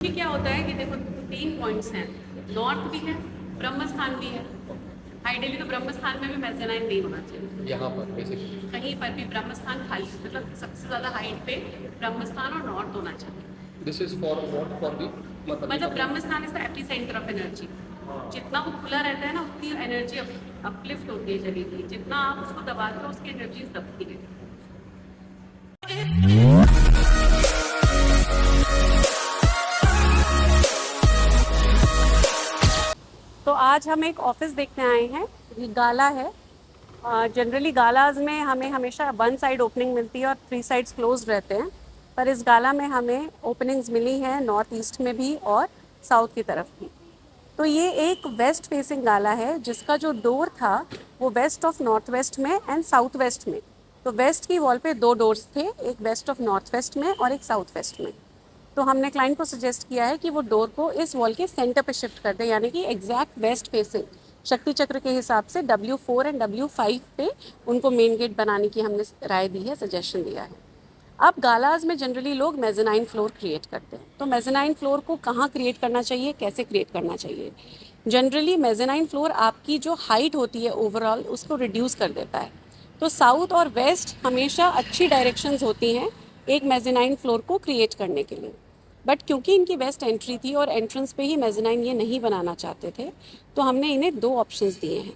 कि क्या होता है कि देखो 3 पॉइंट्स हैं, नॉर्थ भी है, ब्रह्म स्थान भी है। आइडियली तो ब्रह्म स्थान में भी मेज़नाइन नहीं होना चाहिए। यहाँ पर बेसिकली कहीं पर भी ब्रह्म स्थान खाली, मतलब सबसे ज़्यादा हाइट पे ब्रह्म स्थान और नॉर्थ होना चाहिए। This is for what for the मतलब ब्रह्म स्थान is the epicentre of energy. जितना वो खुला रहता है ना, उतनी एनर्जी अपलिफ्ट होती है शरीर की। जितना आप उसको दबाते हो, उसकी एनर्जी दबती है। तो आज हम एक ऑफिस देखने आए हैं। ये गाला है। जनरली गालाज में हमें हमेशा 1 साइड ओपनिंग मिलती है और 3 साइड्स क्लोज रहते हैं, पर इस गाला में हमें ओपनिंग्स मिली हैं नॉर्थ ईस्ट में भी और साउथ की तरफ भी। तो ये एक वेस्ट फेसिंग गाला है जिसका जो डोर था वो वेस्ट ऑफ नॉर्थ वेस्ट में एंड साउथ वेस्ट में। तो वेस्ट की वॉल पे 2 डोर्स थे, एक वेस्ट ऑफ नॉर्थ वेस्ट में और एक साउथ वेस्ट में। तो हमने क्लाइंट को सजेस्ट किया है कि वो डोर को इस वॉल के सेंटर पे शिफ्ट कर दे, यानी कि एग्जैक्ट वेस्ट फेसिंग शक्ति चक्र के हिसाब से W4 एंड W5 पे उनको मेन गेट बनाने की हमने राय दी है, सजेशन दिया है। अब गालाज में जनरली लोग मेज़नाइन फ्लोर क्रिएट करते हैं। तो मेज़नाइन फ्लोर को कहाँ क्रिएट करना चाहिए, कैसे क्रिएट करना चाहिए? जनरली मेज़नाइन फ्लोर आपकी जो हाइट होती है ओवरऑल उसको रिड्यूस कर देता है। तो साउथ और वेस्ट हमेशा अच्छी डायरेक्शंस होती हैं एक मेज़नाइन फ्लोर को क्रिएट करने के लिए। बट क्योंकि इनकी वेस्ट एंट्री थी और एंट्रेंस पे ही मेज़नाइन ये नहीं बनाना चाहते थे, तो हमने इन्हें 2 ऑप्शंस दिए हैं।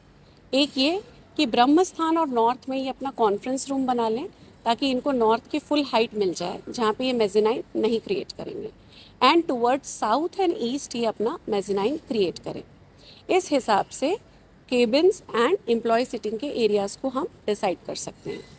एक ये कि ब्रह्म स्थान और नॉर्थ में ये अपना कॉन्फ्रेंस रूम बना लें ताकि इनको नॉर्थ की फुल हाइट मिल जाए जहाँ पे ये मेज़नाइन नहीं क्रिएट करेंगे, and towards south and east ये अपना मेज़नाइन क्रिएट करें। इस हिसाब से केबिन्स एंड एम्प्लॉय सिटिंग के एरियाज़ को हम डिसाइड कर सकते हैं।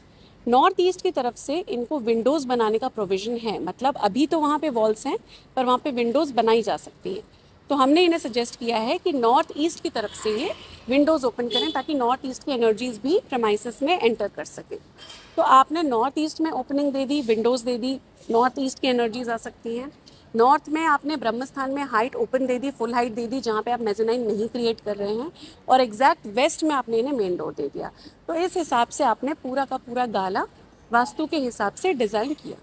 नॉर्थ ईस्ट की तरफ से इनको विंडोज़ बनाने का प्रोविज़न है, मतलब अभी तो वहाँ पे वॉल्स हैं पर वहाँ पे विंडोज़ बनाई जा सकती हैं। तो हमने इन्हें सजेस्ट किया है कि नॉर्थ ईस्ट की तरफ से ये विंडोज़ ओपन करें ताकि नॉर्थ ईस्ट की एनर्जीज़ भी प्रेमाइसेस में एंटर कर सकें। तो आपने नॉर्थ ईस्ट में ओपनिंग दे दी, विंडोज़ दे दी, नॉर्थ ईस्ट की एनर्जीज़ आ सकती हैं। नॉर्थ में आपने ब्रह्म स्थान में हाइट ओपन दे दी, फुल हाइट दे दी जहाँ पे आप मेज़नाइन नहीं क्रिएट कर रहे हैं, और एग्जैक्ट वेस्ट में आपने इन्हें मेन डोर दे दिया। तो इस हिसाब से आपने पूरा का पूरा गाला वास्तु के हिसाब से डिज़ाइन किया।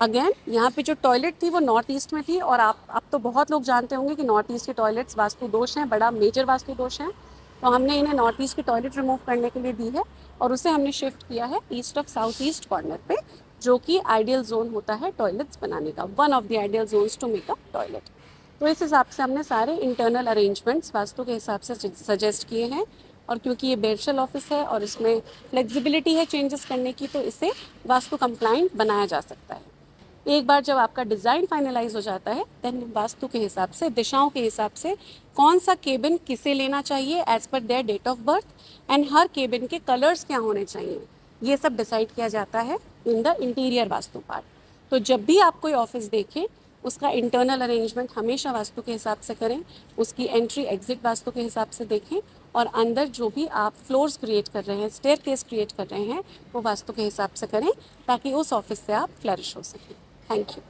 अगेन यहाँ पे जो टॉयलेट थी वो नॉर्थ ईस्ट में थी, और आप तो बहुत लोग जानते होंगे कि नॉर्थ ईस्ट के टॉयलेट्स वास्तु दोष हैं, बड़ा मेजर वास्तु दोष हैं। तो हमने इन्हें नॉर्थ ईस्ट की टॉयलेट रिमूव करने के लिए दी है और उसे हमने शिफ्ट किया है east of south east corner पे, जो कि आइडियल जोन होता है टॉयलेट्स बनाने का, one of the ideal zones to make a toilet. तो इस हिसाब से हमने सारे इंटरनल अरेंजमेंट्स वास्तु के हिसाब से सजेस्ट किए हैं, और क्योंकि ये बेयरशल ऑफिस है और इसमें फ्लेक्सिबिलिटी है चेंजेस करने की, तो इसे वास्तु कंप्लाइंट बनाया जा सकता है। एक बार जब आपका डिज़ाइन फाइनलाइज हो जाता है, देन वास्तु के हिसाब से, दिशाओं के हिसाब से कौन सा केबिन किसे लेना चाहिए as per their date of birth, and हर केबिन के कलर्स क्या होने चाहिए, ये सब डिसाइड किया जाता है in the interior Vastu part. तो जब भी आप कोई ऑफिस देखें, उसका इंटरनल अरेंजमेंट हमेशा वास्तु के हिसाब से करें, उसकी एंट्री एग्जिट वास्तु के हिसाब से देखें, और अंदर जो भी आप फ्लोर्स क्रिएट कर रहे हैं, स्टेयरकेस क्रिएट कर रहे हैं, वो वास्तु के हिसाब से करें ताकि उस ऑफिस से आप फ्लरिश हो सकें। Thank you.